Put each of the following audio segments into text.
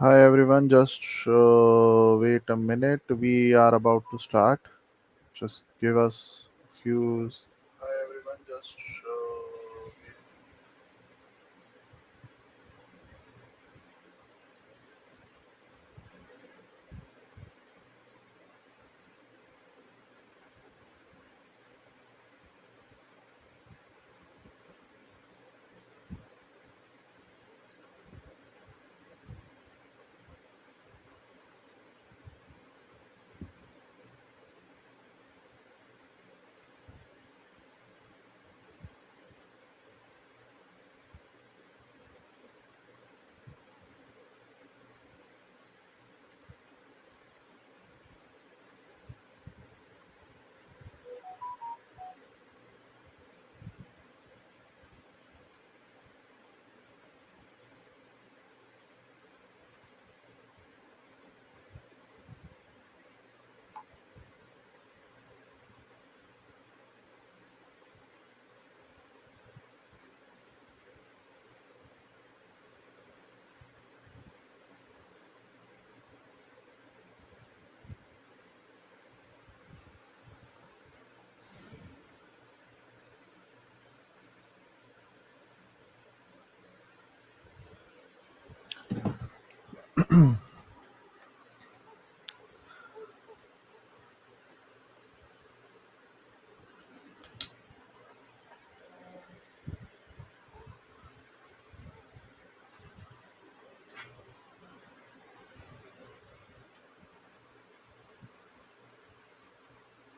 Hi everyone, just wait a minute. We are about to start. Just give us a few. Hi everyone, just wait.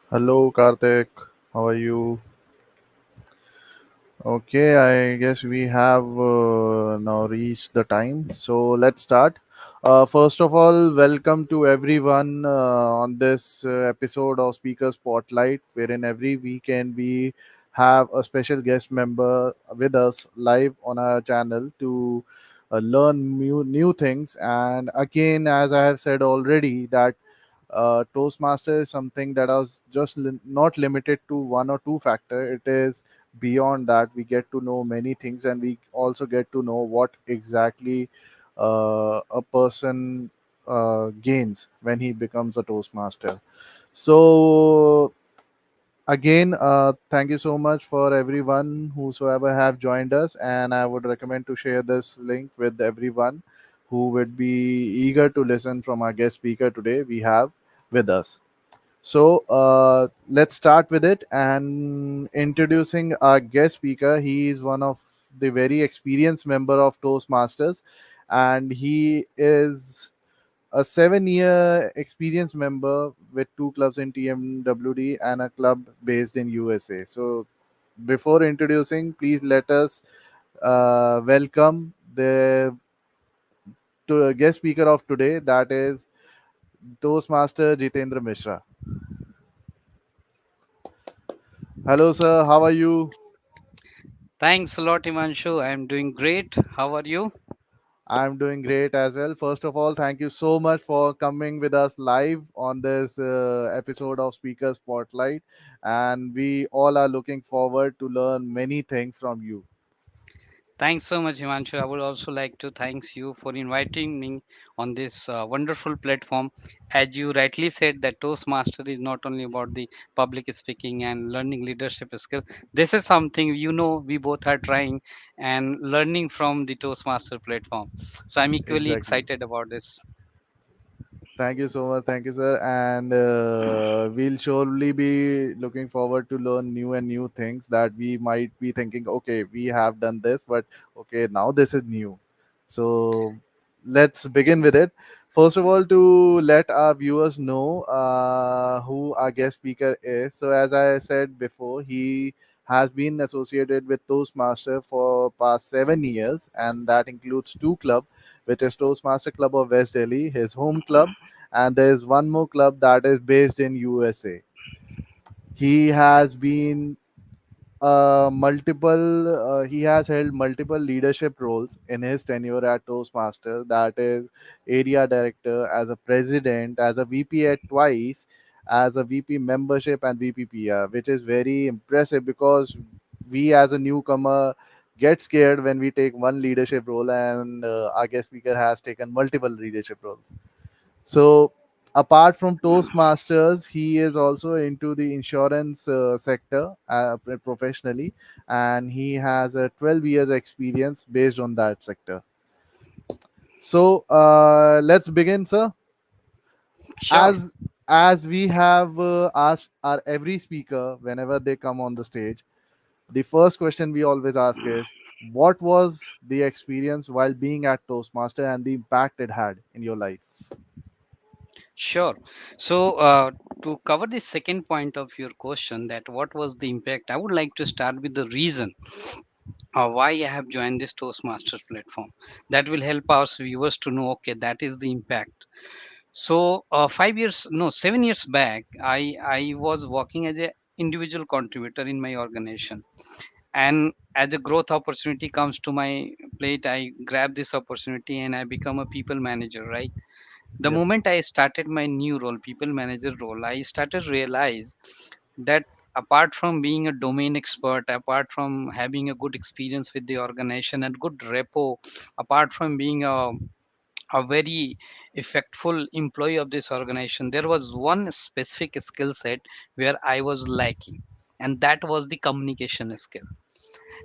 Hello Karthik, how are you? Okay, I guess we have now reached the time. So let's start. First of all, welcome to everyone on this episode of Speaker Spotlight, wherein every weekend we have a special guest member with us live on our channel to learn new things. And again, as I have said already, that Toastmaster is something that was just not limited to one or two factor. It is beyond that. We get to know many things, and we also get to know what exactly a person gains when he becomes a Toastmaster. So again, thank you so much for everyone whosoever have joined us, and I would recommend to share this link with everyone who would be eager to listen from our guest speaker today we have with us. So let's start with it and introducing our guest speaker. He is one of the very experienced member of Toastmasters, and he is a 7-year experienced member with two clubs in TMWD and a club based in USA. So before introducing, please let us welcome the guest speaker of today, that is Toastmaster Jitendra Mishra. Hello, sir. How are you? Thanks a lot, Imanshu. I'm doing great. How are you? I'm doing great as well. First of all, thank you so much for coming with us live on this episode of Speaker Spotlight. And we all are looking forward to learn many things from you. Thanks so much, Imanshu. I would also like to thank you for inviting me on this wonderful platform. As you rightly said, that Toastmaster is not only about the public speaking and learning leadership skills. This is something we both are trying and learning from the Toastmaster platform. So I'm equally Exactly. excited about this. Thank you so much. Thank you, sir. And we'll surely be looking forward to learn new and new things that we might be thinking, okay, we have done this, but okay, now this is new. So let's begin with it. First of all, to let our viewers know who our guest speaker is. So as I said before, he has been associated with Toastmaster for past 7 years, and that includes two clubs, which is Toastmaster Club of West Delhi, his home club, and there is one more club that is based in USA. He has been he has held multiple leadership roles in his tenure at Toastmasters. That is area director, as a president, as a VP at twice, as a VP membership and VP PR, which is very impressive because we as a newcomer get scared when we take one leadership role, and our guest speaker has taken multiple leadership roles. So, apart from Toastmasters, he is also into the insurance sector professionally, and he has a 12 years experience based on that sector. So, let's begin, sir. Sure. As we have asked our every speaker whenever they come on the stage, the first question we always ask is, what was the experience while being at Toastmaster and the impact it had in your life? Sure. So, to cover the second point of your question, that what was the impact, I would like to start with the reason why I have joined this Toastmasters platform. That will help our viewers to know, okay, that is the impact. So, 5 years, no, 7 years back, I was working as a individual contributor in my organization, and as a growth opportunity comes to my plate, I grab this opportunity and I become a people manager, right? The Yep. moment I started my new role, people manager role, I started realize that apart from being a domain expert, apart from having a good experience with the organization and good repo, apart from being a very effectful employee of this organization, there was one specific skill set where I was lacking, and that was the communication skill.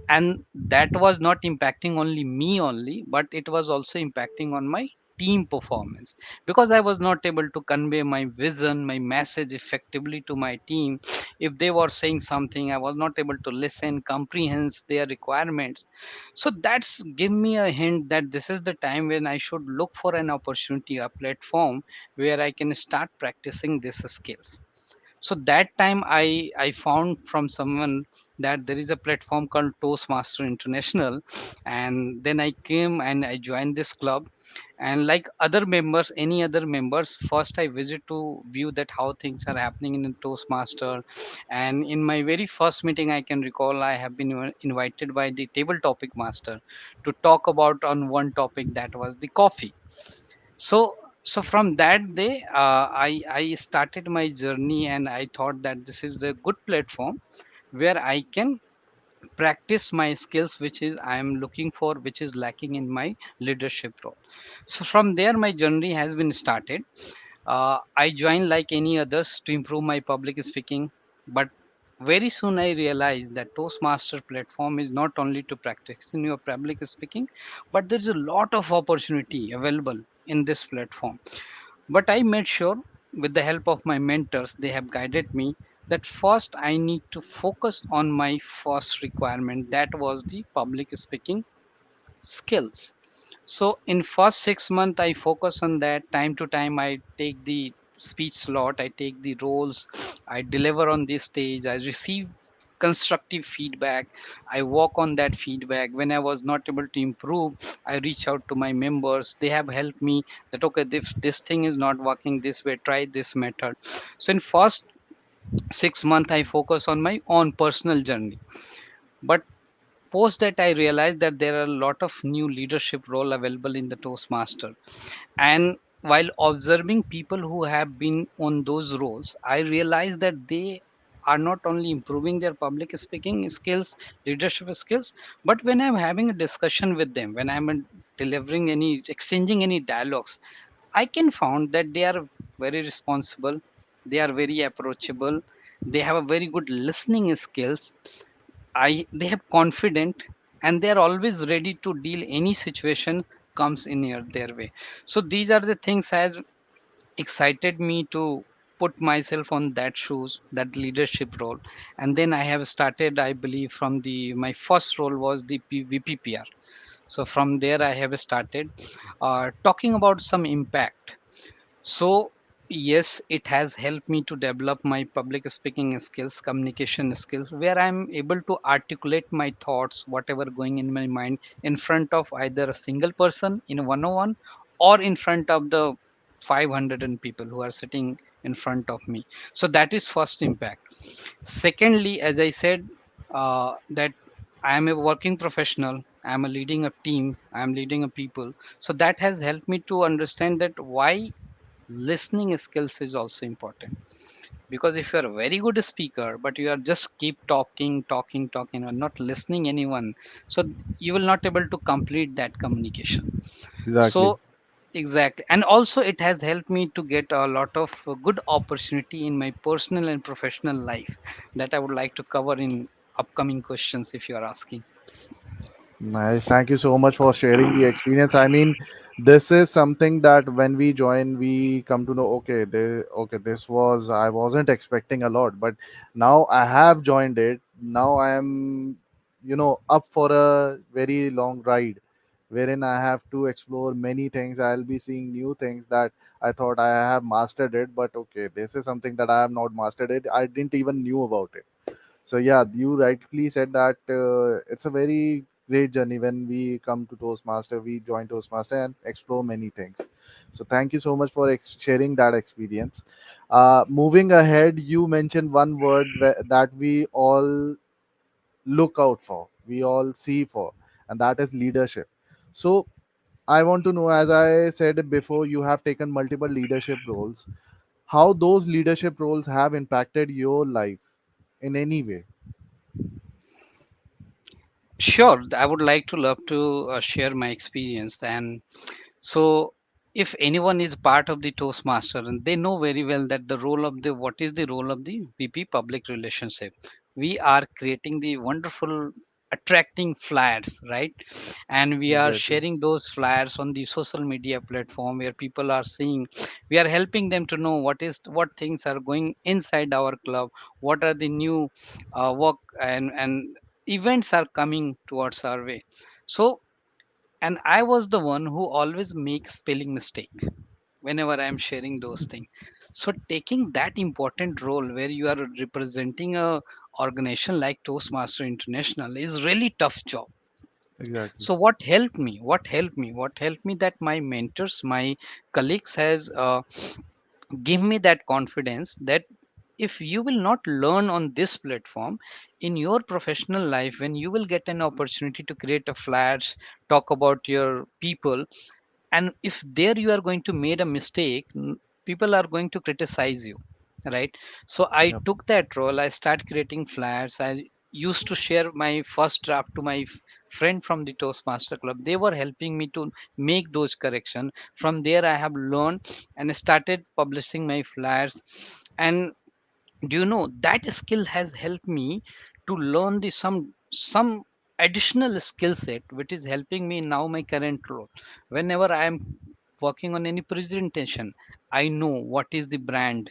And that was not impacting only me only, but it was also impacting on my team performance, because I was not able to convey my vision, my message effectively to my team. If they were saying something, I was not able to listen, comprehend their requirements. So that's give me a hint that this is the time when I should look for an opportunity, a platform where I can start practicing these skills. So that time I found from someone that there is a platform called Toastmaster International, and then I came and I joined this club. And like other members, any other members, first I visit to view that how things are happening in a Toastmaster. And in my very first meeting, I can recall I have been invited by the table topic master to talk about on one topic, that was the coffee. So from that day, I started my journey, and I thought that this is a good platform where I can practice my skills, which is I am looking for, which is lacking in my leadership role. So from there my journey has been started. I joined like any others to improve my public speaking, but very soon I realized that Toastmaster platform is not only to practice in your public speaking, but there's a lot of opportunity available in this platform. But I made sure, with the help of my mentors, they have guided me, that first I need to focus on my first requirement, that was the public speaking skills. So in first 6 months I focus on that. Time to time I take the speech slot, I take the roles, I deliver on this stage, I receive constructive feedback, I work on that feedback. When I was not able to improve, I reach out to my members, they have helped me that okay, if this thing is not working this way, try this method. So in first 6 months I focus on my own personal journey. But post that I realized that there are a lot of new leadership role available in the Toastmaster. And while observing people who have been on those roles, I realized that they are not only improving their public speaking skills, leadership skills, but when I'm having a discussion with them, when I'm delivering any, exchanging any dialogues, I can found that they are very responsible, they are very approachable, they have a very good listening skills. They have confident, and they are always ready to deal any situation comes in their way. So these are the things has excited me to put myself on that shoes, that leadership role. And then I have started, I believe, from the my first role was the VPPR. So from there I have started talking about some impact. So, yes, it has helped me to develop my public speaking skills, communication skills, where I'm able to articulate my thoughts, whatever going in my mind, in front of either a single person in a one-on-one, or in front of the 500 and people who are sitting in front of me. So that is first impact. Secondly, as I said, that I am a working professional. I am a leading a team. I am leading a people. So that has helped me to understand that why listening skills is also important. Because if you are a very good speaker but you are just keep talking and not listening anyone, so you will not able to complete that communication. Exactly. So exactly, and also it has helped me to get a lot of good opportunity in my personal and professional life that I would like to cover in upcoming questions if you are asking. Nice. Thank you so much for sharing the experience. I mean, this is something that when we join, we come to know. Okay, okay, this was I wasn't expecting a lot, but now I have joined it. Now I am, up for a very long ride, wherein I have to explore many things. I'll be seeing new things that I thought I have mastered it, but okay, this is something that I have not mastered it. I didn't even knew about it. So yeah, you rightly said that it's a very great journey when we come to Toastmaster. We join Toastmaster and explore many things. So thank you so much for sharing that experience. Moving ahead, you mentioned one word that we all look out for, we all see for, and that is leadership. So I want to know, as I said before, you have taken multiple leadership roles. How those leadership roles have impacted your life in any way? Sure, I would like to love to share my experience. And so if anyone is part of the Toastmaster, and they know very well that the role of the what is the role of the VP public relationship. We are creating the wonderful attracting flyers, right? And we are Exactly. sharing those flyers on the social media platform where people are seeing. We are helping them to know what things are going inside our club, what are the new work and events are coming towards our way. So, and I was the one who always makes spelling mistake whenever I am sharing those things. So taking that important role where you are representing a organization like Toastmaster International is really tough job. Exactly. So what helped me that my mentors, my colleagues has give me that confidence that if you will not learn on this platform in your professional life, when you will get an opportunity to create a flash, talk about your people, and if there you are going to made a mistake, people are going to criticize you, right? So I Yep. took that role. I start creating flyers. I used to share my first draft to my friend from the Toastmaster club. They were helping me to make those correction. From there I have learned and started publishing my flyers. And do you know that skill has helped me to learn the some additional skill set which is helping me now my current role. Whenever I am working on any presentation, I know what is the brand,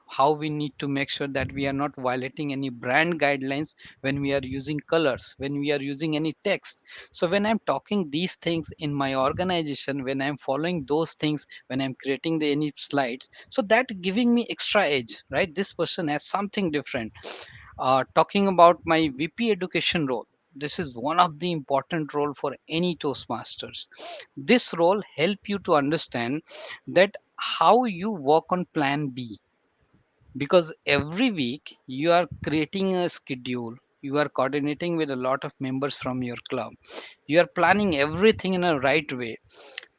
how we need to make sure that we are not violating any brand guidelines when we are using colors, when we are using any text. So when I'm talking these things in my organization, when I'm following those things, when I'm creating the any slides, so that giving me extra edge, right? This person has something different. Talking about my VP education role, this is one of the important role for any Toastmasters. This role help you to understand that how you work on plan B, because every week you are creating a schedule, you are coordinating with a lot of members from your club, you are planning everything in a right way.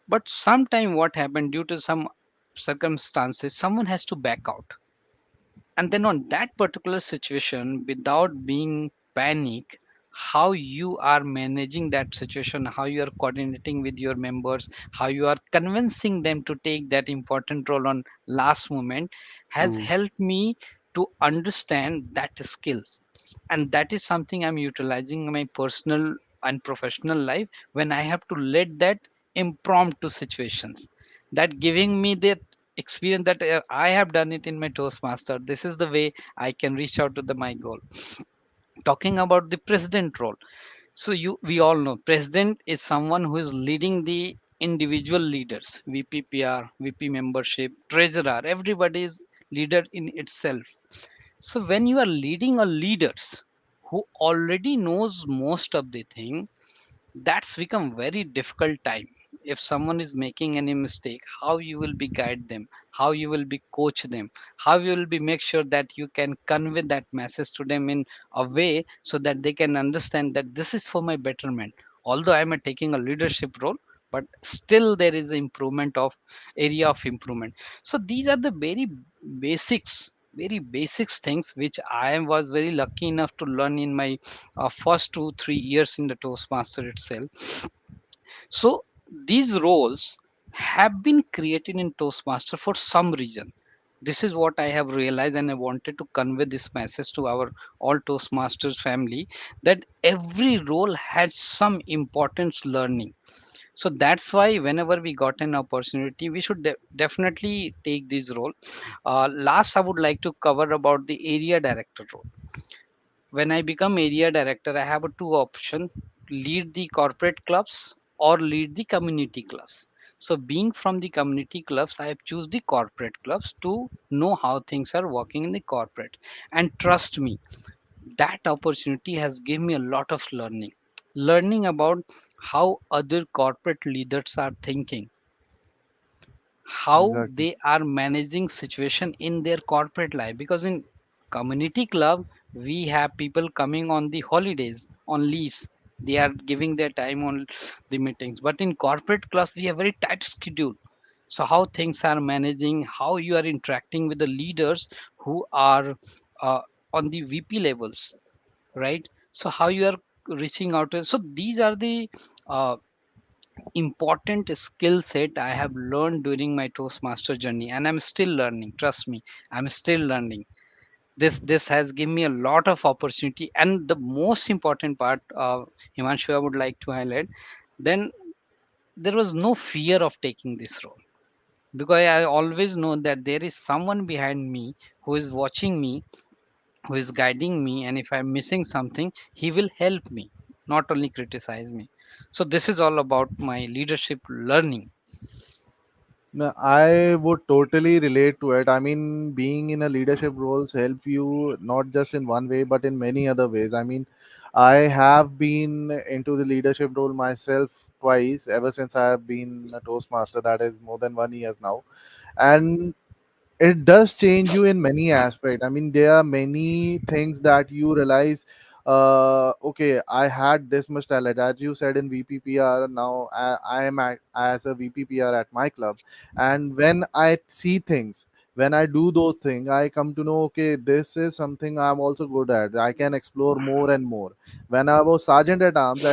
But sometime what happened, due to some circumstances, someone has to back out. And then on that particular situation, without being panic, how you are managing that situation, how you are coordinating with your members, how you are convincing them to take that important role on last moment, has True. helped me to understand that skills. And that is something I'm utilizing in my personal and professional life, when I have to let that impromptu situations, that giving me the experience that I have done it in my Toastmaster. This is the way I can reach out to my goal. Talking about the president role. So we all know president is someone who is leading the individual leaders, VPPR, VP membership, treasurer, everybody is leader in itself. So when you are leading a leaders who already knows most of the thing, that's become very difficult time. If someone is making any mistake, how you will be guide them, how you will be coach them, how you will be make sure that you can convey that message to them in a way so that they can understand that this is for my betterment. Although I am taking a leadership role, but still there is improvement of area of improvement. So these are the very basics very basics things which I was very lucky enough to learn in my first 2 3 years in the Toastmaster itself. So these roles have been created in Toastmaster for some reason. This is what I have realized, and I wanted to convey this message to our all Toastmasters family, that every role has some importance learning. So that's why whenever we got an opportunity, we should definitely take this role. Last, I would like to cover about the area director role. When I become area director, I have a two option: lead the corporate clubs or lead the community clubs. So being from the community clubs, I have choose the corporate clubs to know how things are working in the corporate. And trust me, that opportunity has given me a lot of learning about how other corporate leaders are thinking, how Exactly. they are managing situation in their corporate life. Because in community club, we have people coming on the holidays on leaves, they are giving their time on the meetings. But in corporate clubs, we have very tight schedule. So how things are managing, how you are interacting with the leaders who are uh, on the VP levels, right? So how you are reaching out to, so these are the uh, important skill set I have learned during my Toastmaster journey, and I'm still learning. Trust me, I'm still learning. This has given me a lot of opportunity, and the most important part, Himanshu, I would like to highlight. Then there was no fear of taking this role, because I always know that there is someone behind me who is watching me, who is guiding me, and if I'm missing something, he will help me, not only criticize me. So this is all about my leadership learning. No, I would totally relate to it. I mean, being in a leadership roles help you not just in one way, but in many other ways. I mean, I have been into the leadership role myself twice ever since I have been a Toastmaster. That is more than 1 years now, and it does change you in many aspects. I mean, there are many things that you realize, okay, I had this much talent, as you said, in VPPR. Now I am as a VPPR at my club, and when I see things, when I do those things, I come to know, okay, this is something I'm also good at. I can explore more and more. When I was sergeant at arms,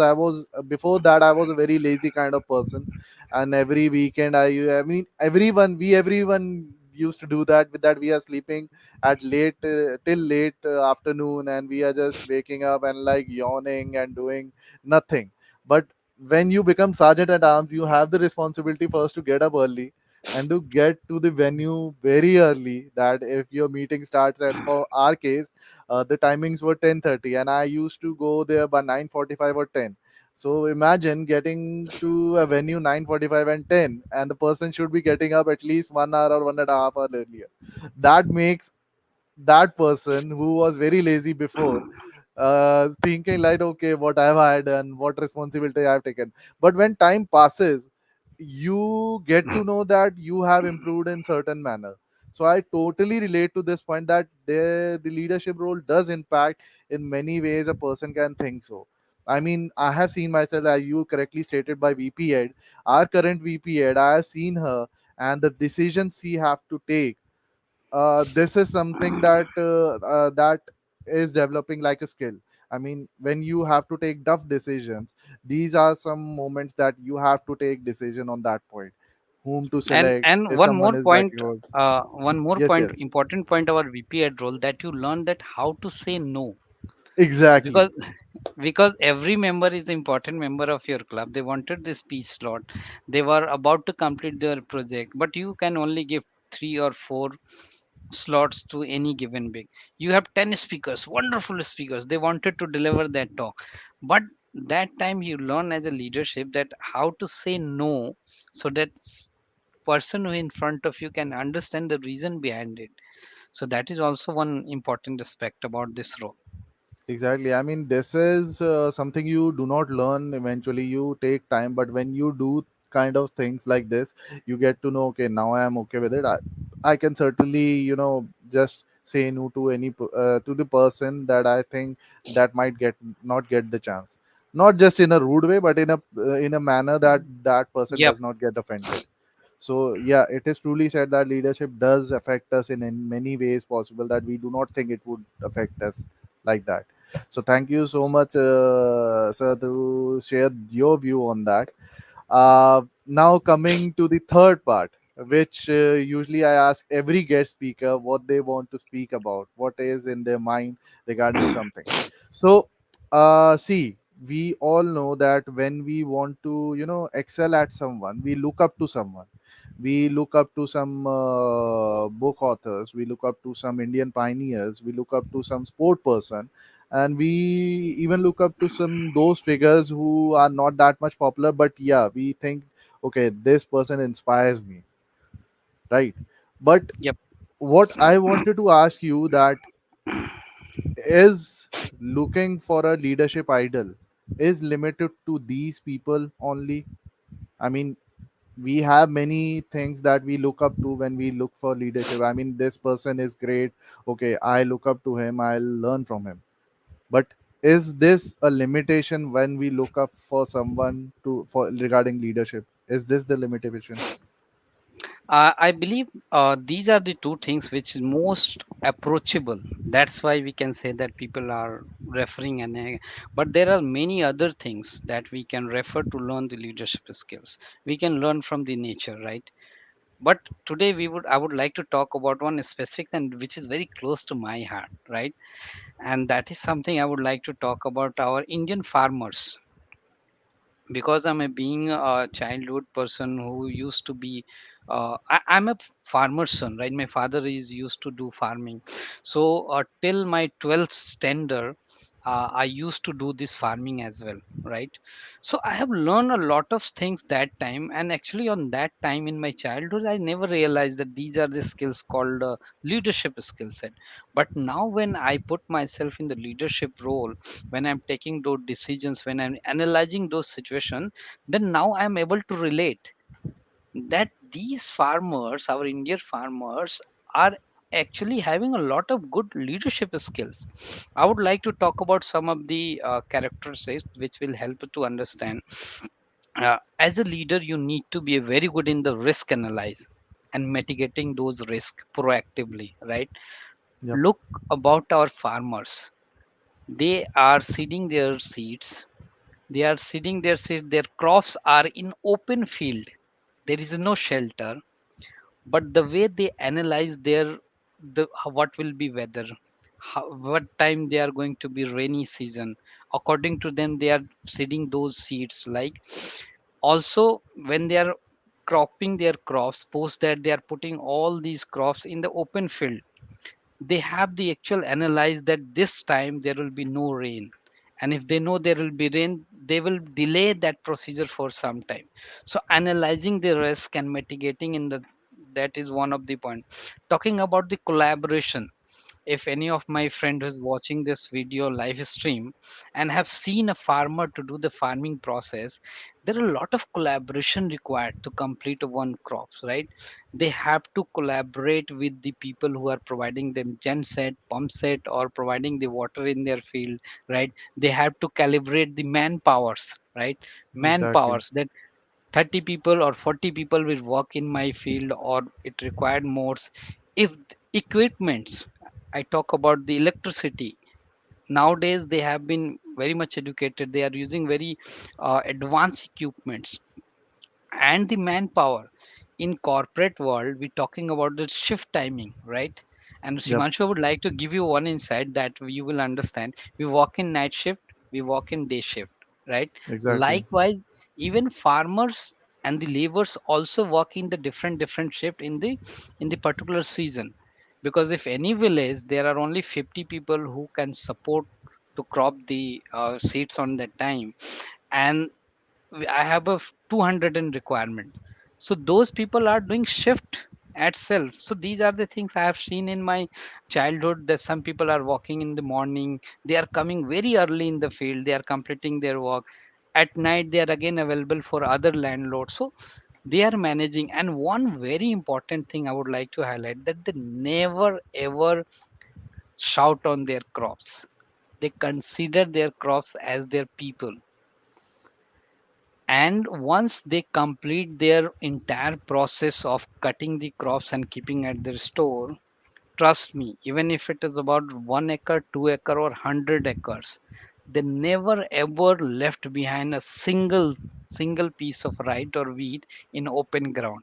I was, before that I was a very lazy kind of person, and every weekend I mean, everyone used to do that. With that, we are sleeping at late till late afternoon, and we are just waking up and like yawning and doing nothing. But when you become sergeant at arms, you have the responsibility first to get up early and to get to the venue very early. That if your meeting starts at, for our case, the timings were 10:30, and I used to go there by 9:45 or 10. So imagine getting to a venue 9:45 and 10, and the person should be getting up at least 1 hour or 1.5 hours earlier. That makes that person who was very lazy before, thinking like, okay, what have I done, what responsibility I have taken. But when time passes, you get to know that you have improved in certain manner. So I totally relate to this point, that the leadership role does impact in many ways a person can think. So I mean, I have seen myself, as you correctly stated, by VP Ed, our current VP Ed. I have seen her and the decisions she have to take. This is something that is developing like a skill. I mean, when you have to take tough decisions, these are some moments that you have to take decision on that point, whom to select, And if someone is backward. one more Yes, point, yes, important point about VP ad role, that you learn that how to say no. exactly, Because because every member is the important member of your club. They wanted this speech slot, they were about to complete their project, but you can only give 3 or 4 slots to any given week. You have 10 speakers, wonderful speakers, they wanted to deliver that talk. But that time you learn as a leadership that how to say no, so that person who in front of you can understand the reason behind it. So that is also one important aspect about this role. exactly. I mean, this is something you do not learn eventually. You take time, but when you do kind of things like this, you get to know, okay, now I am okay with it. I can certainly, just say no to to the person that I think that might get not get the chance. Not just in a rude way, but in a manner that that person Yep. does not get offended. So yeah, it is truly said that leadership does affect us in many ways possible that we do not think it would affect us like that. So thank you so much, sir, to share your view on that. Now coming to the third part, which usually I ask every guest speaker what they want to speak about, what is in their mind regarding something. So, see, we all know that when we want to, excel at someone, we look up to someone. We look up to some book authors. We look up to some Indian pioneers. We look up to some sport person, and we even look up to some those figures who are not that much popular, but yeah, we think, okay, this person inspires me, right? But Yep. what I wanted to ask you that is looking for a leadership idol is limited to these people only? I mean, we have many things that we look up to when we look for leadership. I mean, this person is great, okay, I look up to him, I'll learn from him. But is this a limitation when we look up for someone to for regarding leadership? Is this the limitation? I believe these are the two things which is most approachable. That's why we can say that people are referring but there are many other things that we can refer to learn the leadership skills. We can learn from the nature, right? But today I would like to talk about one specific and which is very close to my heart, right? And that is something I would like to talk about our Indian farmers, because I'm a being a childhood person who used to be I'm a farmer's son, right? My father is used to do farming. So till my 12th standard, I used to do this farming as well, right? So I have learned a lot of things that time, and actually on that time in my childhood I never realized that these are the skills called leadership skill set. But now when I put myself in the leadership role, when I'm taking those decisions, when I'm analyzing those situations, then now I'm able to relate that these farmers, our Indian farmers, are actually having a lot of good leadership skills. I would like to talk about some of the characteristics which will help to understand. As a leader, you need to be very good in the risk analyze and mitigating those risks proactively, right? Yep. Look about our farmers. They are seeding their seeds. They are seeding their seed. Their crops are in open field. There is no shelter. But the way they analyze what will be weather, what time they are going to be rainy season, according to them they are seeding those seeds. Like also when they are cropping their crops, post that they are putting all these crops in the open field, they have the actual analyze that this time there will be no rain, and if they know there will be rain they will delay that procedure for some time. So analyzing the risk and mitigating in the, that is one of the point. Talking about the collaboration, if any of my friend who's watching this video live stream and have seen a farmer to do the farming process, there are a lot of collaboration required to complete one crops, right? They have to collaborate with the people who are providing them gen set, pump set, or providing the water in their field, right? They have to calibrate the manpowers, right? Exactly. Manpowers that 30 people or 40 people will work in my field, or it required more. If equipments, I talk about the electricity. Nowadays they have been very much educated, they are using very advanced equipments. And the manpower in corporate world, we're talking about the shift timing, right? And Yep. Shimanshu, I would like to give you one insight that you will understand. We work in night shift, we work in day shift, right? Exactly. Likewise, even farmers and the laborers also work in the different shift in the particular season. Because if any village there are only 50 people who can support to crop the seeds on that time, and I have a 200 in requirement. So those people are doing shift at self. So these are the things I have seen in my childhood, that some people are walking in the morning, they are coming very early in the field, they are completing their work. At night, they are again available for other landlords. So they are managing. And one very important thing I would like to highlight, that they never ever shout on their crops. They consider their crops as their people. And once they complete their entire process of cutting the crops and keeping at their store, trust me, even if it is about 1 acre, 2 acre, or 100 acres, they never ever left behind a single piece of rye or wheat in open ground.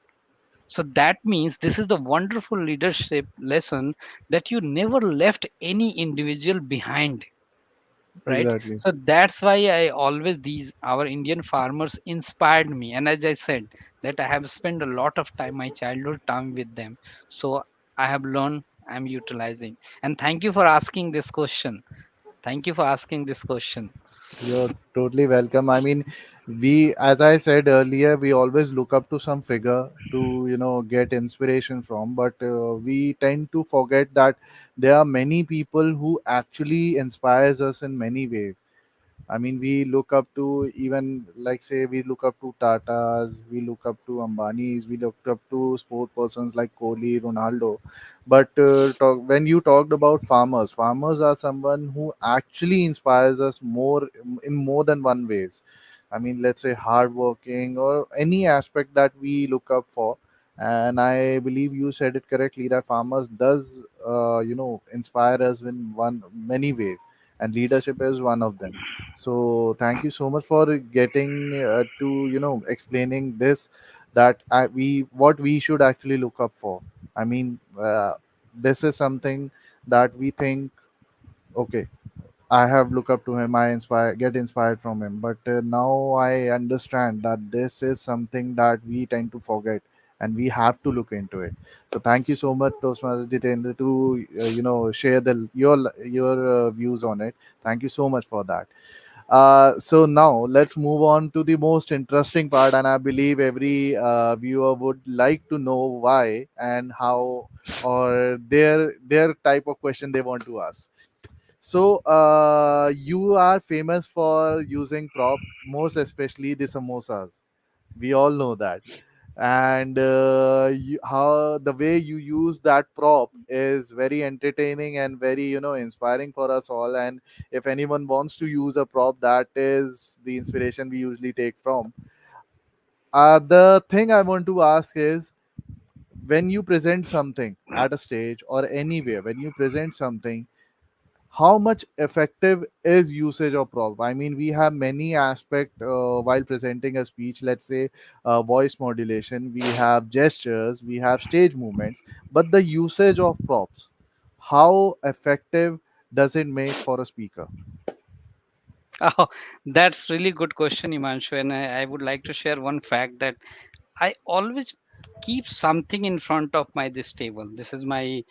So that means this is the wonderful leadership lesson, that you never left any individual behind, right? Exactly. So that's why I always, these our Indian farmers inspired me, and as I said, that I have spent a lot of time, my childhood time with them. So I have learned, I'm utilizing. And thank you for asking this question. Thank you for asking this question. You're totally welcome. I mean, we, as I said earlier, we always look up to some figure to, get inspiration from, but we tend to forget that there are many people who actually inspires us in many ways. I mean, we look up to, even like say we look up to Tatas, we look up to Ambanis, we look up to sport persons like Kohli, Ronaldo. But when you talked about farmers, farmers are someone who actually inspires us more in more than one ways. I mean, let's say hardworking or any aspect that we look up for. And I believe you said it correctly that farmers does, inspire us in one many ways, and leadership is one of them. So thank you so much for getting to explaining this, that we what we should actually look up for. I mean, this is something that we think, okay, I have look up to him, I get inspired from him. But now I understand that this is something that we tend to forget, and we have to look into it. So thank you so much, Toastmaster Jitendra, to share your views on it. Thank you so much for that. So now let's move on to the most interesting part, and I believe every viewer would like to know why and how, or their type of question they want to ask. So you are famous for using prop, most especially the samosas. We all know that, and how the way you use that prop is very entertaining and very inspiring for us all. And if anyone wants to use a prop, that is the inspiration we usually take from. The thing I want to ask is, when you present something at a stage or anywhere, when you present something, how much effective is usage of prop? I mean, we have many aspect while presenting a speech. Let's say voice modulation, we have gestures, we have stage movements, but the usage of props, how effective does it make for a speaker? Oh, that's really good question, Imanshu. And I would like to share one fact, that I always keep something in front of my this table. This is my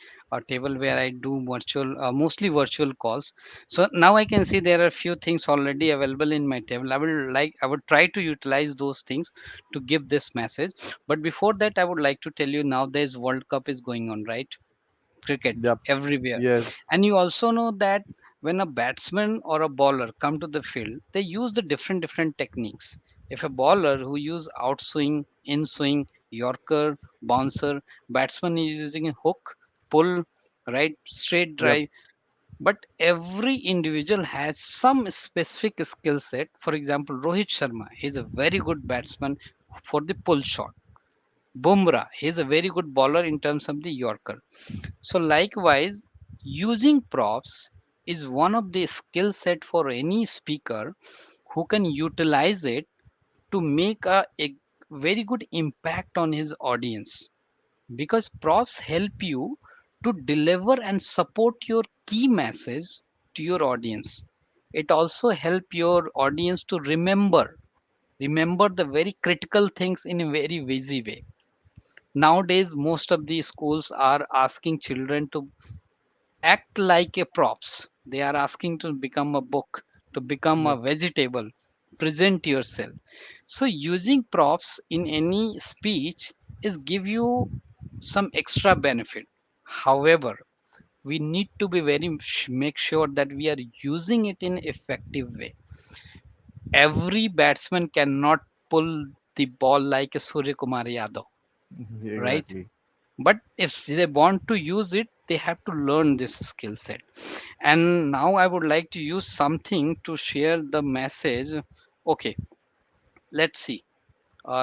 table where I do mostly virtual calls. So now I can see there are a few things already available in my table. I would try to utilize those things to give this message. But before that, I would like to tell you, now there's World Cup is going on, right? Cricket Yep. everywhere. Yes. And you also know that when a batsman or a bowler come to the field, they use the different techniques. If a bowler who use outswing, in swing, yorker, bouncer, batsman is using a hook, pull, right, straight Yep. drive. But every individual has some specific skill set. For example, Rohit Sharma is a very good batsman for the pull shot. Bumrah, he is a very good bowler in terms of the yorker. So likewise, using props is one of the skill set for any speaker who can utilize it to make a very good impact on his audience, because props help you to deliver and support your key message to your audience. It also help your audience to remember the very critical things in a very easy way. Nowadays most of the schools are asking children to act like a props. They are asking to become a book, to become a Yep. vegetable, present yourself. So using props in any speech is give you some extra benefit. However, we need to be make sure that we are using it in effective way. Every batsman cannot pull the ball like a Surya Kumar Yadav, right? Exactly. But if they want to use it, they have to learn this skill set. And now I would like to use something to share the message. Okay, let's see.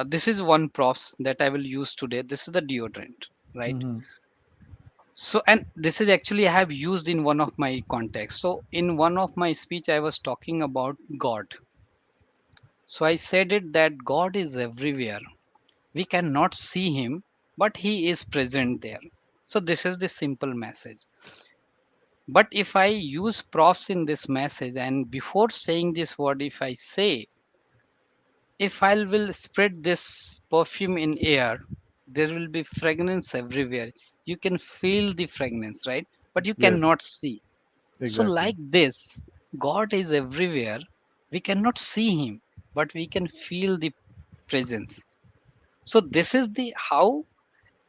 This is one props that I will use today. This is the deodorant, right? Mm-hmm. So, and this is actually I have used in one of my contexts. So, in one of my speech, I was talking about God. So, I said it that God is everywhere. We cannot see him, but he is present there. So, this is the simple message. But if I use props in this message, and before saying this word, if I say, if I will spread this perfume in air, there will be fragrance everywhere. You can feel the fragrance, right? But you Yes, cannot see. So, exactly. like this, God is everywhere. We cannot see him, but we can feel the presence. So, this is the how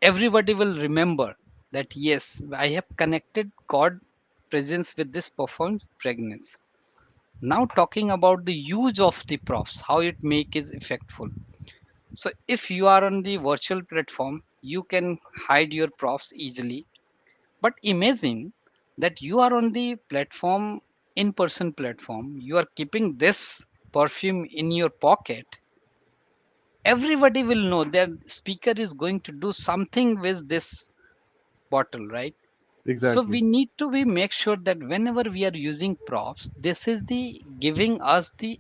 everybody will remember that yes, I have connected God presence with this performance fragrance. Now, talking about the use of the props, how it make is effectful. So, if you are on the virtual platform, you can hide your props easily. But imagine that you are on the platform, in person platform, you are keeping this perfume in your pocket. Everybody will know that speaker is going to do something with this bottle, right? So Exactly. we need to be make sure that whenever we are using props, this is the giving us the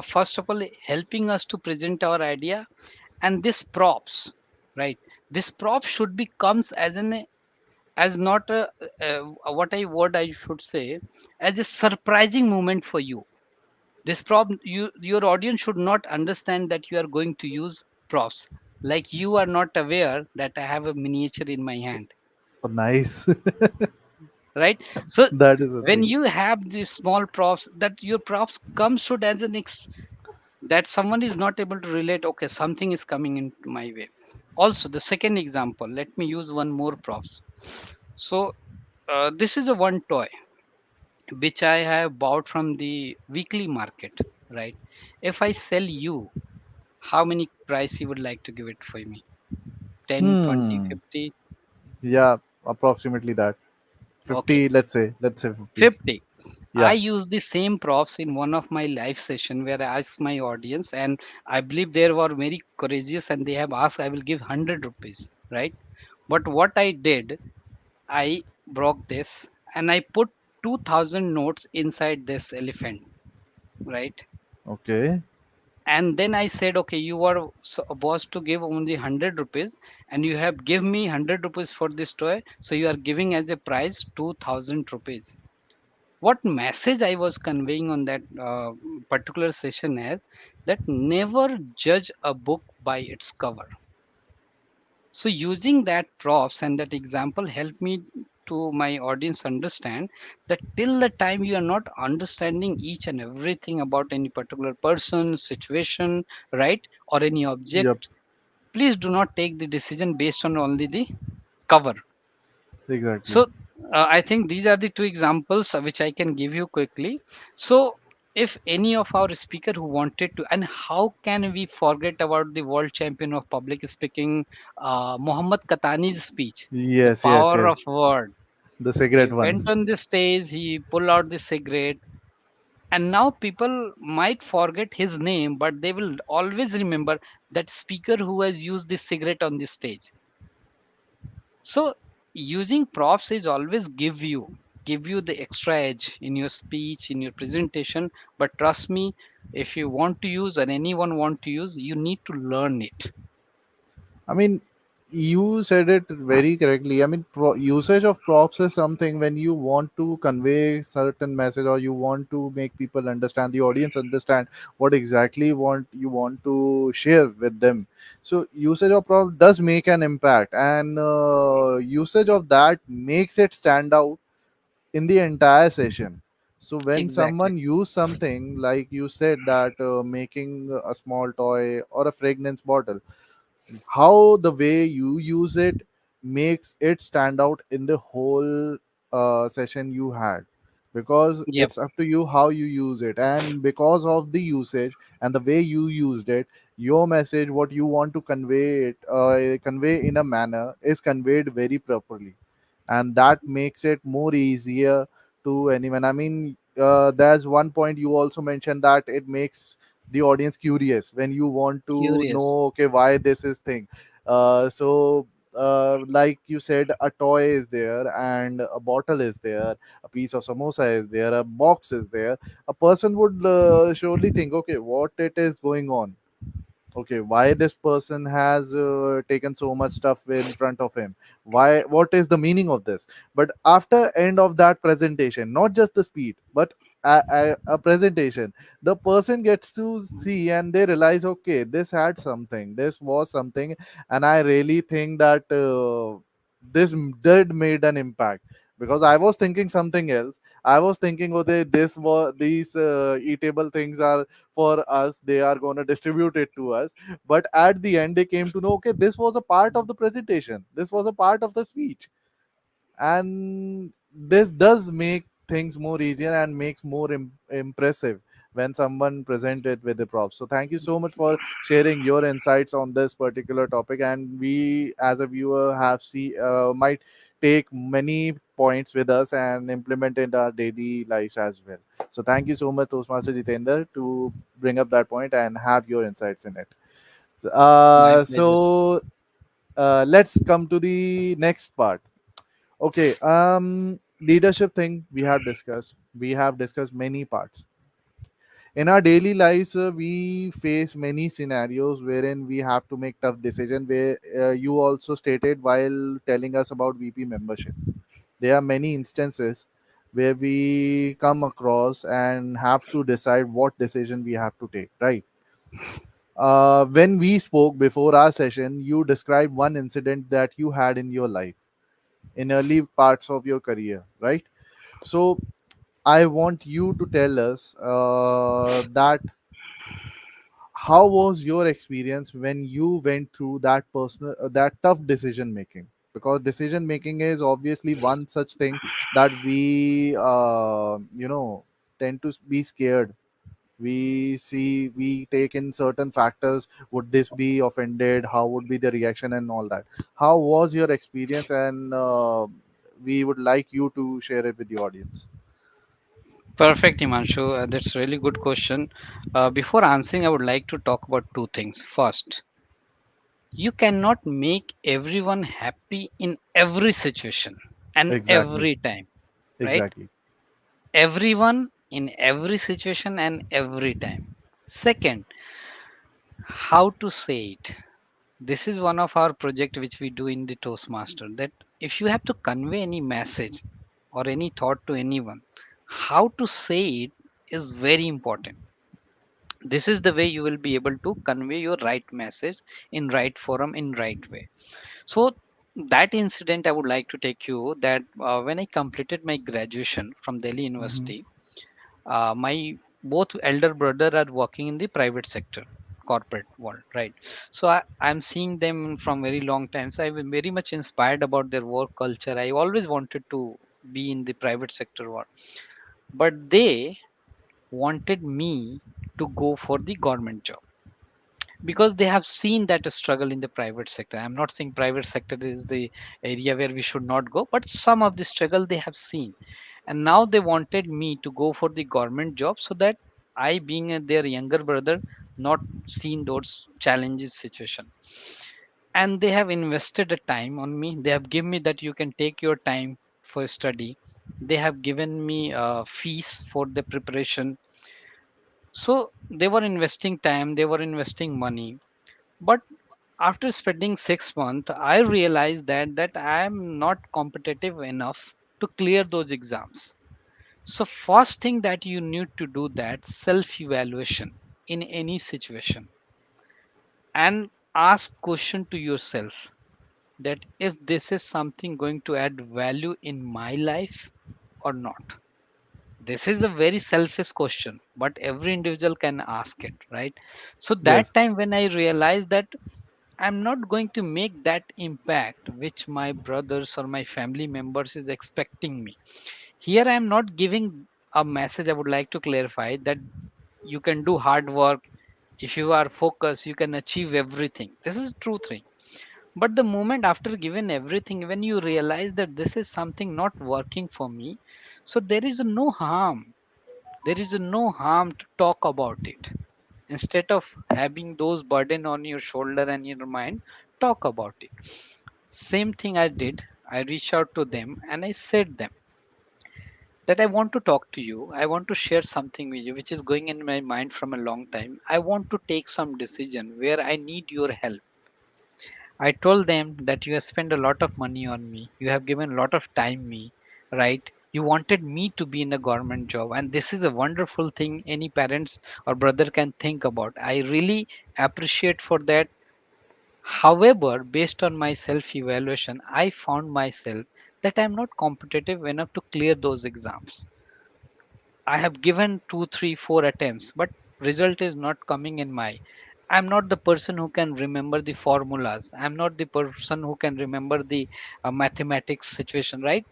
first of all helping us to present our idea, and this props, right? This prop should be comes as an as not what I what I should say as a surprising moment for you. This prop you your audience should not understand that you are going to use props. Like you are not aware that I have a miniature in my hand, Oh, nice. right? So That is the when thing. you have these small props, that your props come should as an that someone is not able to relate. Okay, something is coming into my way. Also, the second example. Let me use one more props. So this is a one toy which I have bought from the weekly market, right? If I sell you, how many price you would like to give it for me? 10, 20, Hmm. 50? Yeah, approximately that. Okay, 50, let's say 50. 50. I Yeah. use the same props in one of my live session where I asked my audience, and I believe they were very courageous and they have asked I will give 100 rupees, right? But what I did, I broke this and I put 2000 notes inside this elephant, right? Okay. And then I said, okay, you were supposed to give only 100 rupees and you have give me 100 rupees for this toy, so you are giving as a prize 2000 rupees. What message I was conveying on that particular session is that never judge a book by its cover. So using that props and that example helped me to my audience understand that till the time you are not understanding each and everything about any particular person, situation, right, or any Yep. object, please do not take the decision based on only the cover. Exactly. So I think these are the two examples which I can give you quickly. So if any of our speaker who wanted to, and how can we forget about the world champion of public speaking, Muhammad Katani's speech, the Yes, yes, power yes. of word. The He cigarette went one. on the stage, he pulled out the cigarette, and now people might forget his name, but they will always remember that speaker who has used the cigarette on the stage. So using props is always give you the extra edge in your speech, in your presentation. But trust me, if you want to use or anyone want to use, you need to learn it. I mean, you said it very correctly. I mean, usage of props is something when you want to convey certain message or you want to make people understand, the audience understand what exactly want you want to share with them. So usage of prop does make an impact, and usage of that makes it stand out in the entire session. So when Exactly. someone use something like you said that making a small toy or a fragrance bottle, how the way you use it makes it stand out in the whole session you had, because Yep. it's up to you how you use it, and because of the usage and the way you used it, your message what you want to convey in a manner is conveyed very properly, and that makes it more easier to anyone. I mean, there's one point you also mentioned that it makes the audience curious, when you want to know, Curious. okay, why this is thing. So like you said, a toy is there and a bottle is there, a piece of samosa is there, a box is there. A person would surely think, okay, what it is going on, okay, why this person has taken so much stuff in front of him, why, what is the meaning of this. But after end of that presentation, not just the speed, but a presentation, the person gets to see and they realize, okay, this had something, this was something. And I really think that this did made an impact, because I was thinking something else. I was thinking, okay, this was, these eatable things are for us, they are going to distribute it to us. But at the end they came to know, okay, this was a part of the presentation, this was a part of the speech. And this does make things more easier and makes more impressive when someone present it with the props. So thank you so much for sharing your insights on this particular topic, and we as a viewer have see might take many points with us and implement in our daily lives as well. So thank you so much, Toastmaster Jitendra, to bring up that point and have your insights in it. My pleasure. So let's come to the next part. Okay, leadership thing we have discussed. We have discussed many parts. In our daily lives, we face many scenarios wherein we have to make tough decisions. Where you also stated while telling us about VP membership, there are many instances where we come across and have to decide what decision we have to take. Right. When we spoke before our session, you described one incident that you had in your life in early parts of your career, right? So I want you to tell us that how was your experience when you went through that personal that tough decision making, because decision making is obviously one such thing that we tend to be scared. We see, we take in certain factors, would this be offended, how would be the reaction and all that. How was your experience? And we would like you to share it with the audience. Perfect, Himanshu. That's really good question. Before answering, I would like to talk about two things. First, you cannot make everyone happy in every situation and Exactly. every time, right? Exactly. Everyone in every situation and every time. Second, how to say it. This is one of our project which we do in the Toastmaster, that if you have to convey any message or any thought to anyone, how to say it is very important. This is the way you will be able to convey your right message in right forum in right way. So that incident I would like to take you that when I completed my graduation from Delhi Hmm. University, my both elder brother are working in the private sector, corporate world, right? So I'm seeing them from very long time, so I'm very much inspired about their work culture. I always wanted to be in the private sector world, but they wanted me to go for the government job because they have seen that struggle in the private sector. I'm not saying private sector is the area where we should not go, but some of the struggle they have seen, and now they wanted me to go for the government job so that I, being their younger brother, not seen those challenges situation. And they have invested a time on me. They have given me that you can take your time for study. They have given me fees for the preparation. So they were investing time, they were investing money. But after spending 6 months, I realized that I am not competitive enough to clear those exams. So first thing that you need to do, that self evaluation in any situation, and ask question to yourself that if this is something going to add value in my life or not. This is a very selfish question, but every individual can ask it, right? So that Yes. time when I realized that I'm not going to make that impact which my brothers or my family members is expecting me. Here I am not giving a message. I would like to clarify that you can do hard work. If you are focused, you can achieve everything. This is true thing. But the moment after given everything, when you realize that this is something not working for me, so there is no harm. There is no harm to talk about it. Instead of having those burden on your shoulder and your mind, talk about it. Same thing I did. I reached out to them and I said them that I want to talk to you. I want to share something with you which is going in my mind from a long time. I want to take some decision where I need your help. I told them that you have spent a lot of money on me. You have given a lot of time me, right? You wanted me to be in a government job, and this is a wonderful thing any parents or brother can think about. I really appreciate for that. However, based on my self evaluation, I found myself that I'm not competitive enough to clear those exams. I have given two, three, four attempts, but result is not coming in my. I'm not the person who can remember the formulas. I'm not the person who can remember the mathematics situation, right?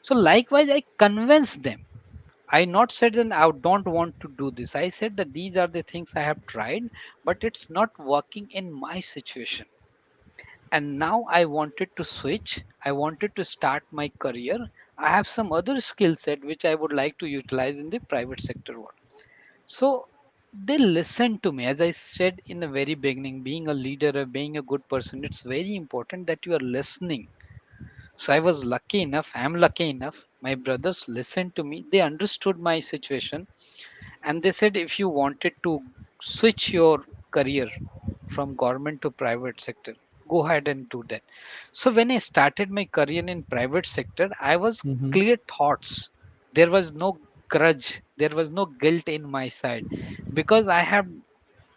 So likewise, I convince them. I not said that I don't want to do this. I said that these are the things I have tried, but it's not working in my situation. And now I wanted to switch. I wanted to start my career. I have some other skill set which I would like to utilize in the private sector world. So they listen to me. As I said in the very beginning, being a leader or being a good person, it's very important that you are listening. So I was lucky enough, I'm lucky enough. My brothers listened to me. They understood my situation and they said if you wanted to switch your career from government to private sector, go ahead and do that. So when I started my career in private sector, I was Mm-hmm. clear thoughts. There was no grudge, there was no guilt in my side because I have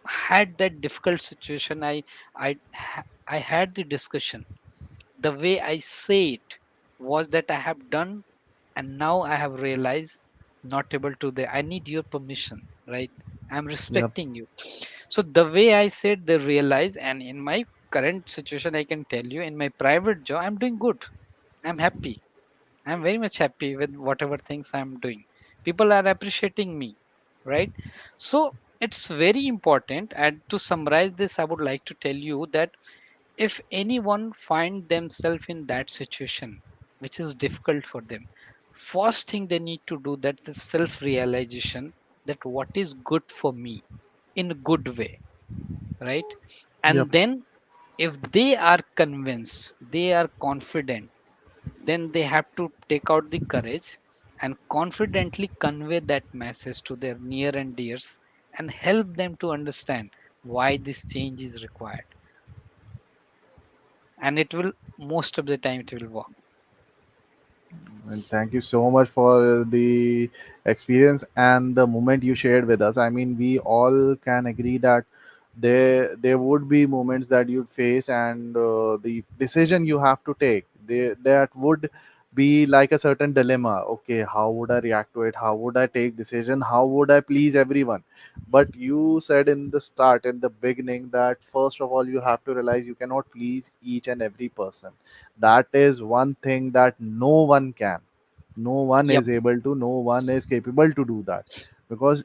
had that difficult situation. I had the discussion. The way I say it was that I have done, and now I have realized not able to the I need your permission, right? I'm Yep. respecting you. So the way I said they realize, and in my current situation I can tell you in my private job I'm doing good. I'm happy. I'm very much happy with whatever things I'm doing. People are appreciating me, right? So it's very important. And to summarize this, I would like to tell you that if anyone find themselves in that situation, which is difficult for them, first thing they need to do that is self-realization that what is good for me in a good way, right? Yep. And then if they are convinced, they are confident, then they have to take out the courage and confidently convey that message to their near and dears and help them to understand why this change is required. And it will, most of the time it will work. And thank you so much for the experience and the moment you shared with us. I mean, we all can agree that there would be moments that you'd face, and the decision you have to take, that would be like a certain dilemma. Okay, how would I react to it? How would I take decision? How would I please everyone? But you said in the start, in the beginning, that first of all you have to realize you cannot please each and every person. That is one thing that no one can, no one Yep. is able to, no one is capable to do that, because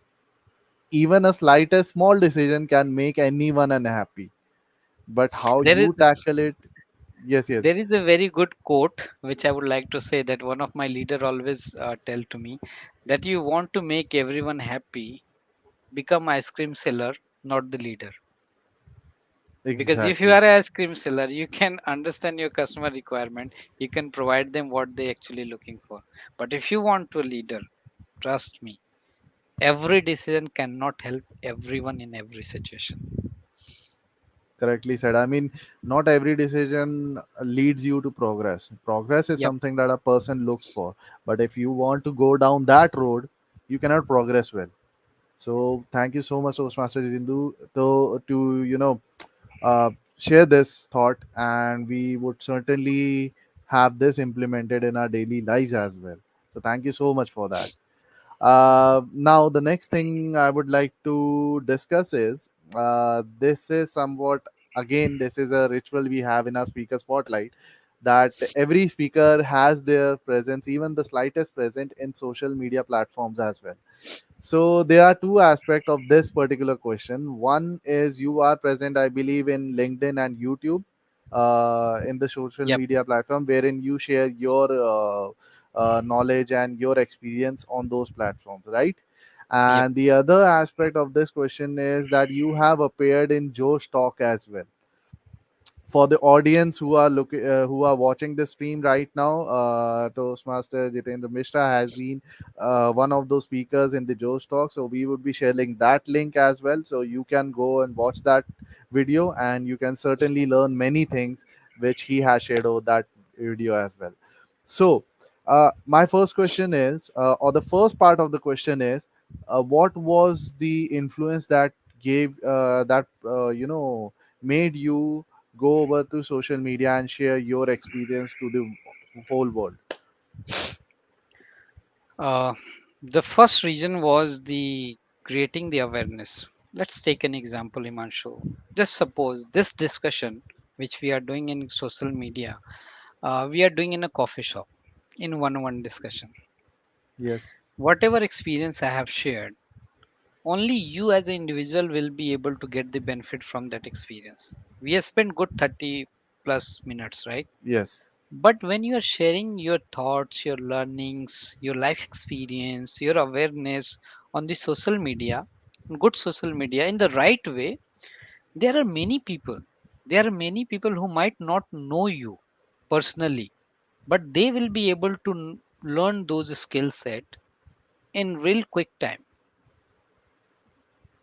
even a slightest small decision can make anyone unhappy, but how There is you tackle it. Yes, there yes. is a very good quote which I would like to say that one of my leader always tell to me that you want to make everyone happy, become ice cream seller, not the leader. Because if you Exactly. are an ice cream seller, you can understand your customer requirement, you can provide them what they actually looking for. But if you want to a leader, trust me, every decision cannot help everyone in every situation. Correctly said. I mean, not every decision leads you to progress. Progress is Yep. something that a person looks for, but if you want to go down that road, you cannot progress well. So thank you so much, Toastmaster Jindu, to share this thought, and we would certainly have this implemented in our daily lives as well. So thank you so much for that. Now the next thing I would like to discuss is, this is somewhat, again, this is a ritual we have in our speaker spotlight, that every speaker has their presence, even the slightest present, in social media platforms as well. So there are two aspects of this particular question. One is you are present, I believe, in LinkedIn and YouTube, in the social Yep. media platform, wherein you share your knowledge and your experience on those platforms, right? Yep. And the other aspect of this question is that you have appeared in Joe's talk as well. For the audience who are looking who are watching the stream right now, Toastmaster Jitendra Mishra has been one of those speakers in the Joe's talk, so we would be sharing that link as well, so you can go and watch that video, and you can certainly learn many things which he has shared over that video as well. So my first question is, or the first part of the question is, what was the influence that gave that made you go over to social media and share your experience to the whole world? Uh, the first reason was the creating the awareness. Let's take an example, Imanshu. Just suppose this discussion, which we are doing in social media, we are doing in a coffee shop, in one-on-one discussion. Yes. Whatever experience I have shared, only you as an individual will be able to get the benefit from that experience. We have spent good 30 plus minutes, right? Yes. But when you are sharing your thoughts, your learnings, your life experience, your awareness on the social media, good social media in the right way, there are many people. There are many people who might not know you personally, but they will be able to learn those skill set in real quick time.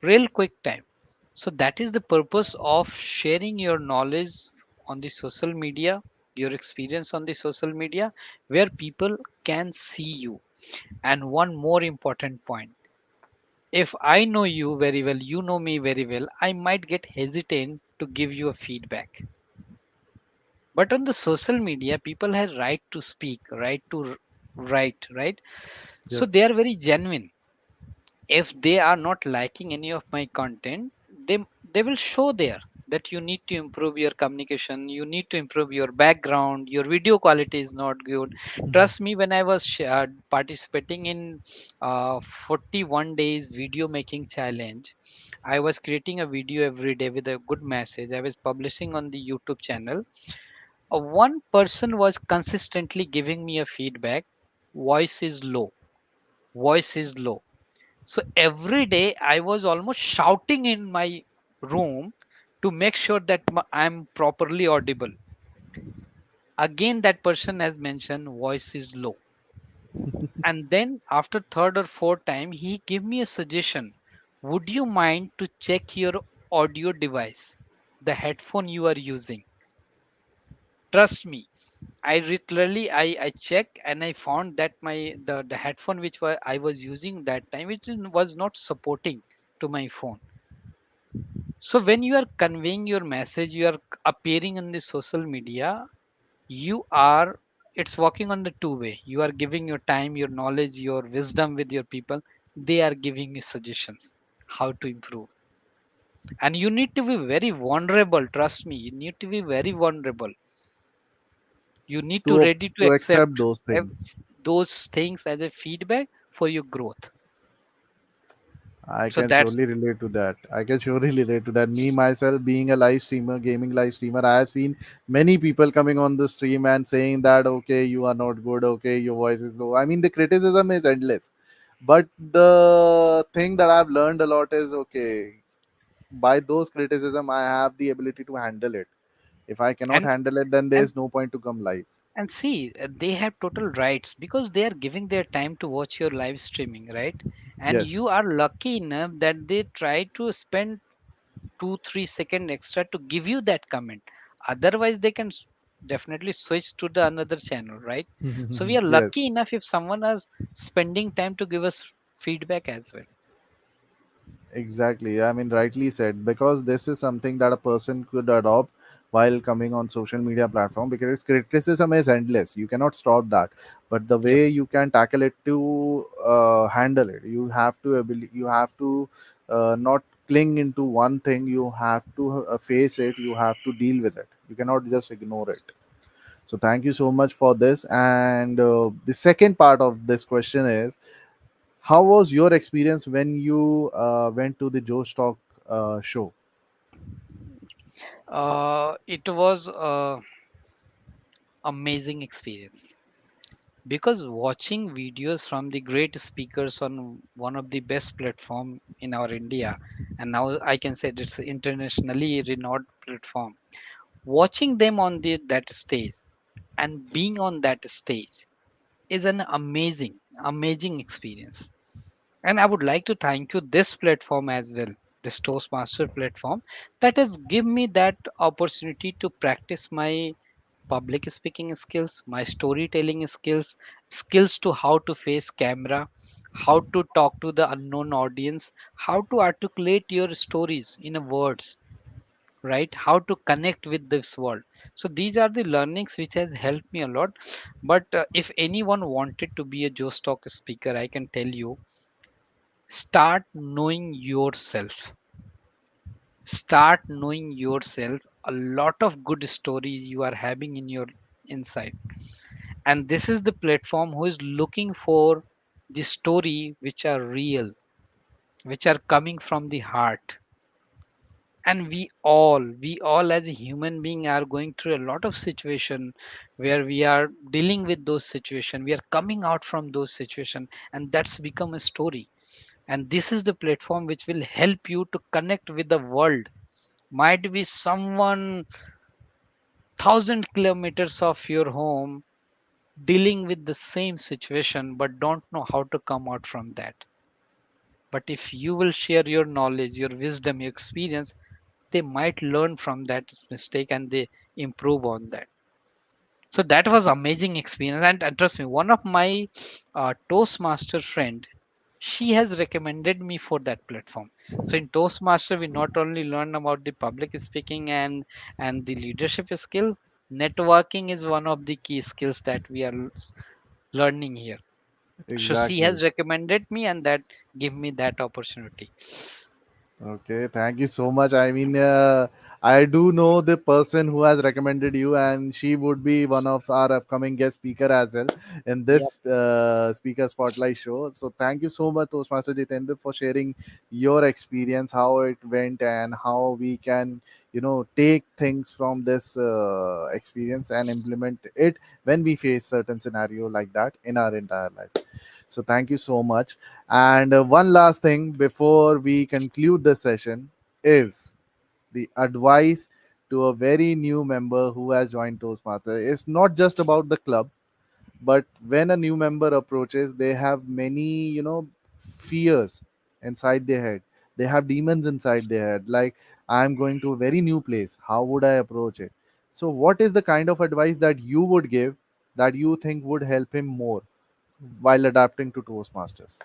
Real quick time. So that is the purpose of sharing your knowledge on the social media, your experience on the social media, where people can see you. And one more important point, if I know you very well, you know me very well, I might get hesitant to give you a feedback. But on the social media, people have right to speak, right to write, right? So Yep. they are very genuine. If they are not liking any of my content, they they will show there that you need to improve your communication, you need to improve your background, your video quality is not good. Trust me, when I was participating in 41 days video making challenge, I was creating a video every day with a good message, I was publishing on the YouTube channel. One person was consistently giving me a feedback: voice is low, voice is low. So every day I was almost shouting in my room to make sure that I'm properly audible. Again, that person has mentioned voice is low. And then after third or fourth time, he gave me a suggestion. Would you mind to check your audio device, the headphone you are using? Trust me, I literally I checked and I found that the headphone I was using that time, was not supporting to my phone. So when you are conveying your message, you are appearing on the social media, you are it's working on the two way. You are giving your time, your knowledge, your wisdom with your people. They are giving you suggestions how to improve. And you need to be very vulnerable. Trust me, you need to be very vulnerable. You need to ready to To accept accept those ev- things. those things as a feedback for your growth. I So can that's surely relate to that. I can surely relate to that. Me myself being a live streamer, gaming live streamer, I have seen many people coming on the stream and saying that okay, you are not good, okay, your voice is low. I mean, the criticism is endless. But the thing that I've learned a lot is okay, by those criticism, I have the ability to handle it. If I cannot and handle it, then and there's no point to come live. see, they have total rights because they are giving their time to watch your live streaming, right? And Yes. you are lucky enough that they try to spend 2 3 seconds extra to give you that comment. Otherwise, they can definitely switch to the another channel, right? So we are Yes. lucky enough if someone is spending time to give us feedback as well. Exactly. I mean, rightly said, because this is something that a person could adopt while coming on social media platform, because criticism is endless. You cannot stop that. But the Yep. way you can tackle it to handle it, you have to you have to not cling into one thing. You have to face it. You have to deal with it. You cannot just ignore it. So thank you so much for this. And the second part of this question is, how was your experience when you went to the Joe Stock show? It was amazing experience. Because watching videos from the great speakers on one of the best platform in our India, and now I can say it's internationally renowned platform, watching them on that stage and being on that stage is an amazing experience. And I would like to thank you this platform as well, this Toastmaster platform, that has given me that opportunity to practice my public speaking skills, my storytelling skills, skills to how to face camera, how to talk to the unknown audience, how to articulate your stories in a words, right? How to connect with this world. So these are the learnings which has helped me a lot. But if anyone wanted to be a Joe Stock speaker, I can tell you, start knowing yourself. Start knowing yourself. A lot of good stories you are having in your inside, and this is the platform who is looking for the story which are real, which are coming from the heart. And we all as a human being are going through a lot of situation where we are dealing with those situation, we are coming out from those situation, and that's become a story. And this is the platform which will help you to connect with the world. Might be someone 1,000 kilometers of your home dealing with the same situation but don't know how to come out from that. But if you will share your knowledge, your wisdom, your experience, they might learn from that mistake and they improve on that. So that was amazing experience. And trust me, one of my Toastmaster friend, she has recommended me for that platform. So in Toastmaster, we not only learn about the public speaking and the leadership skill, networking is one of the key skills that we are learning here. So she Exactly. has recommended me, and that give me that opportunity. Okay, thank you so much. I mean, I do know the person who has recommended you, and she would be one of our upcoming guest speaker as well in Yeah. this speaker spotlight show. So, thank you so much, Toastmaster Jitendra, for sharing your experience, how it went, and how we can, take things from this experience and implement it when we face certain scenario like that in our entire life. So, thank you so much. And one last thing before we conclude the session is the advice to a very new member who has joined Toastmaster. It's not just about the club, but when a new member approaches, they have many, fears inside their head. They have demons inside their head. Like, I'm going to a very new place. How would I approach it? So, what is the kind of advice that you would give that you think would help him more while adapting to Toastmasters?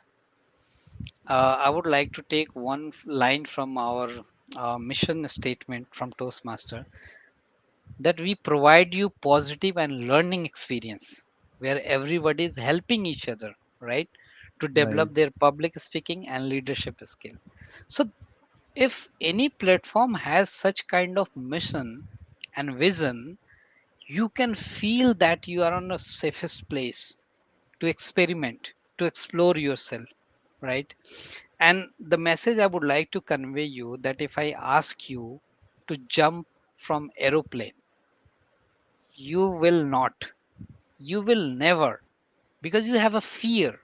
I would like to take one line from our mission statement from Toastmaster, that we provide you positive and learning experience where everybody is helping each other, right, to develop Nice. their public speaking and leadership skill. So if any platform has such kind of mission and vision, you can feel that you are on a safest place to experiment, to explore yourself, right? And the message I would like to convey you, that if I ask you to jump from aeroplane, you will not, you will never, because you have a fear.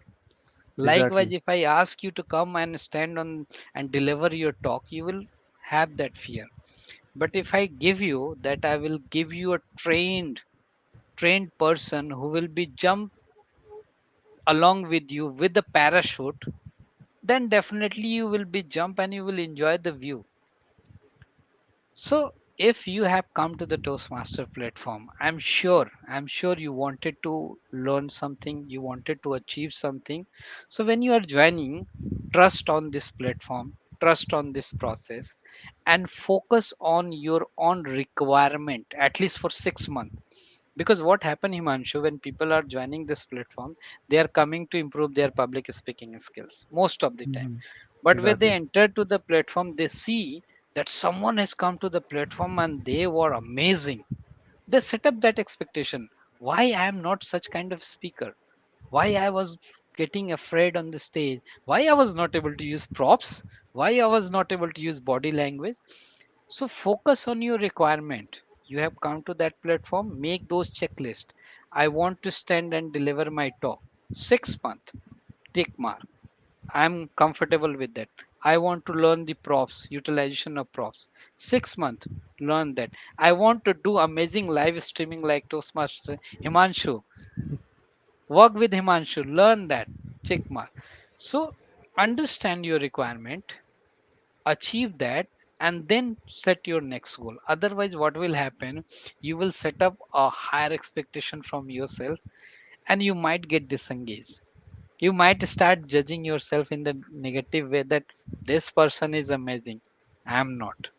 Likewise, Exactly. if I ask you to come and stand on and deliver your talk, you will have that fear. But if I give you that, I will give you a trained person who will be jump along with you with the parachute, then definitely you will be jump and you will enjoy the view. So if you have come to the Toastmaster platform, I'm sure you wanted to learn something, you wanted to achieve something. So when you are joining, trust on this platform, trust on this process, and focus on your own requirement at least for 6 months. Because what happened, Himanshu, when people are joining this platform, they are coming to improve their public speaking skills most of the time. Mhm. But when they Exactly. enter to the platform, they see that someone has come to the platform and they were amazing. They set up that expectation. Why I am not such kind of speaker? Why I was getting afraid on the stage? Why I was not able to use props? Why I was not able to use body language? So focus on your requirement. You have come to that platform, make those checklists. I want to stand and deliver my talk. 6 month, tick mark. I'm comfortable with that. I want to learn the profs, utilization of profs. 6 month, learn that. I want to do amazing live streaming like Toastmaster Himanshu. Work with Himanshu, learn that. Check mark. So understand your requirement, achieve that, and then set your next goal. Otherwise, what will happen? You will set up a higher expectation from yourself and you might get disengaged. You might start judging yourself in the negative way that this person is amazing, I am not.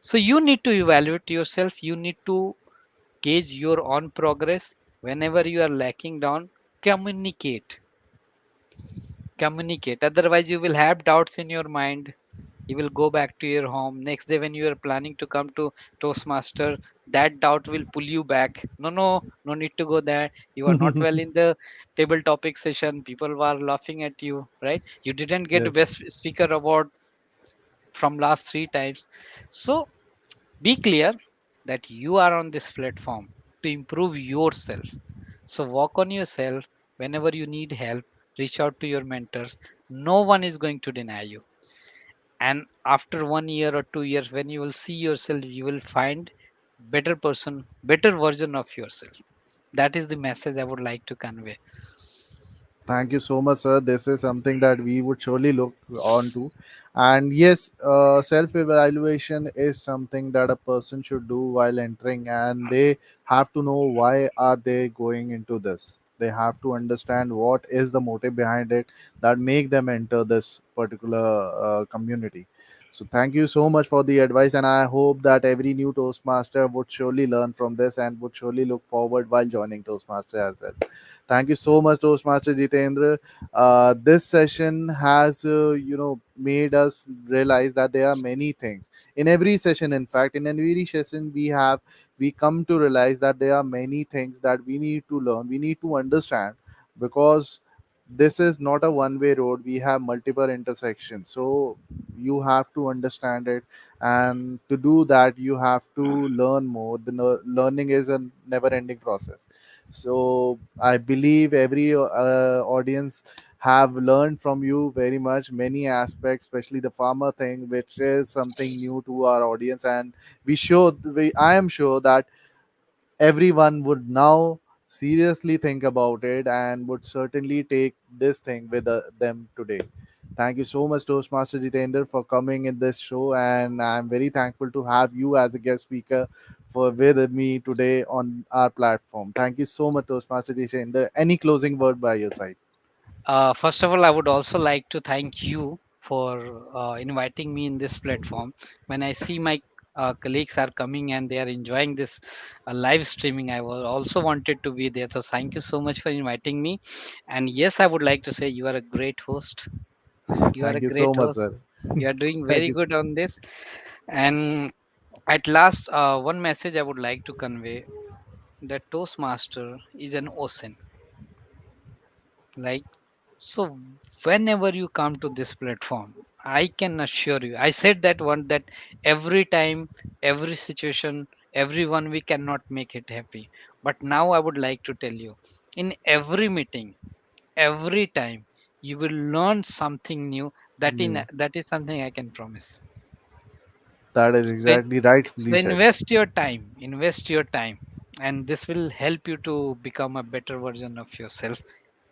So you need to evaluate yourself, you need to gauge your own progress. Whenever you are lacking down, communicate. Communicate, otherwise you will have doubts in your mind. You will go back to your home next day when you are planning to come to Toastmaster. That doubt will pull you back. No, no, no need to go there. You are not well in the table topic session. People were laughing at you, right? You didn't get Yes. best speaker award from last 3 times. So be clear that you are on this platform to improve yourself. So work on yourself. Whenever you need help, reach out to your mentors. No one is going to deny you. And after 1 year or 2 years, when you will see yourself, you will find better person, better version of yourself. That is the message I would like to convey. Thank you so much, sir. This is something that we would surely look on to. And yes, self evaluation is something that a person should do while entering, and they have to know why are they going into this. They have to understand what is the motive behind it that make them enter this particular community. So thank you so much for the advice, and I hope that every new Toastmaster would surely learn from this and would surely look forward while joining Toastmaster as well. Thank you so much, Toastmaster Jitendra. This session has, made us realize that there are many things in every session. In fact, in every session we come to realize that there are many things that we need to learn. We need to understand because this is not a one-way road. We have multiple intersections, so you have to understand it, and to do that, you have to learn more. The learning is a never-ending process. So I believe every audience have learned from you very much many aspects, especially the farmer thing, which is something new to our audience. And I am sure that everyone would now seriously think about it and would certainly take this thing with them today. Thank you so much, Toastmaster Jitendra, for coming in this show, and I'm very thankful to have you as a guest speaker for with me today on our platform. Thank you so much, Toastmaster Jitendra. Any closing word by your side? First of all, I would also like to thank you for inviting me in this platform. When I see my colleagues are coming and they are enjoying this live streaming, I was also wanted to be there. So thank you so much for inviting me. And yes, I would like to say you are a great host. You are a Thank you great so much, host. sir. You are doing Thank very you. good on this. And at last, one message I would like to convey, that Toastmaster is an ocean. Like, so whenever you come to this platform, I can assure you, I said that one, that every time, every situation, everyone, we cannot make it happy. But now I would like to tell you, in every meeting, every time, you will learn something new. New. That is something I can promise. That is So, exactly rightfully so said. invest your time, and this will help you to become a better version of yourself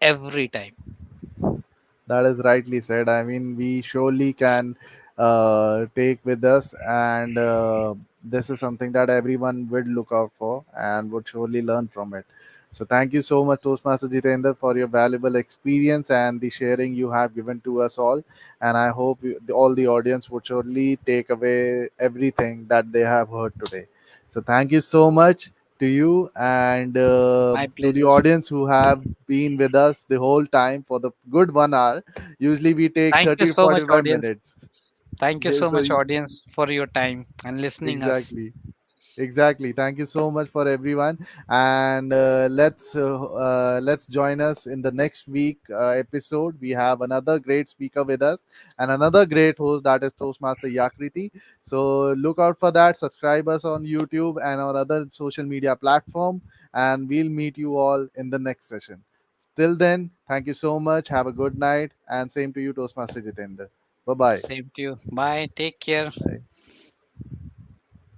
every time. That is rightly said. I mean, we surely can take with us, and this is something that everyone would look out for and would surely learn from it. So, thank you so much, Toastmaster Jitendra, for your valuable experience and the sharing you have given to us all. And I hope all the audience would surely take away everything that they have heard today. So, thank you so much to you and My to the pleasure. audience who have been with us the whole time for the good 1 hour. Usually we take Thank you 30 to so much, 45 audience. minutes. Thank you so So much, audience, for your time and listening us. exactly. Exactly. Thank you so much for everyone, and let's join us in the next week episode. We have another great speaker with us and another great host, that is Toastmaster Yakriti. So look out for that. Subscribe us on YouTube and our other social media platform, and we'll meet you all in the next session. Till then, thank you so much. Have a good night, and same to you, Toastmaster Jitendra. Bye bye. Same to you. Bye. Take care. Bye.